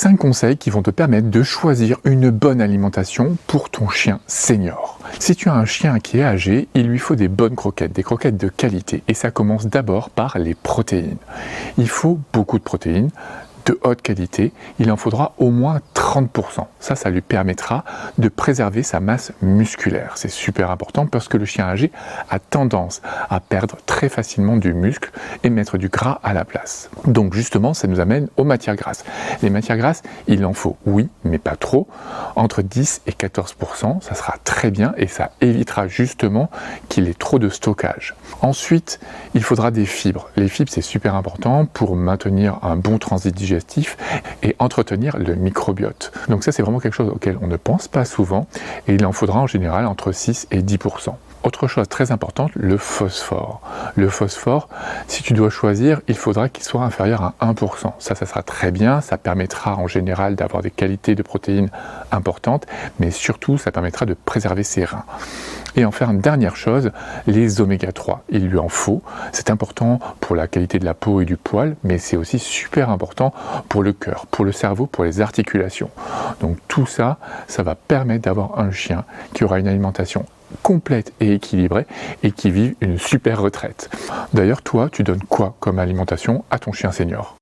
5 conseils qui vont te permettre de choisir une bonne alimentation pour ton chien senior. Si tu as un chien qui est âgé, il lui faut des bonnes croquettes, des croquettes de qualité. Et ça commence d'abord par les protéines. Il faut beaucoup de protéines, de haute qualité, il en faudra au moins 30%. Ça lui permettra de préserver sa masse musculaire. C'est super important parce que le chien âgé a tendance à perdre très facilement du muscle et mettre du gras à la place. Donc justement, ça nous amène aux matières grasses. Les matières grasses, il en faut, oui, mais pas trop. Entre 10 et 14%, ça sera très bien et ça évitera justement qu'il ait trop de stockage. Ensuite, il faudra des fibres. Les fibres, c'est super important pour maintenir un bon transit digestif et entretenir le microbiote. Donc ça, c'est vraiment quelque chose auquel on ne pense pas souvent et il en faudra en général entre 6 et 10%. Autre chose très importante, le phosphore. Le phosphore, si tu dois choisir, il faudra qu'il soit inférieur à 1%. Ça sera très bien, ça permettra en général d'avoir des qualités de protéines importantes, mais surtout, ça permettra de préserver ses reins. Et enfin, une dernière chose, les oméga 3. Il lui en faut. C'est important pour la qualité de la peau et du poil, mais c'est aussi super important pour le cœur, pour le cerveau, pour les articulations. Donc tout ça, ça va permettre d'avoir un chien qui aura une alimentation complète et équilibrée et qui vive une super retraite. D'ailleurs, toi, tu donnes quoi comme alimentation à ton chien senior ?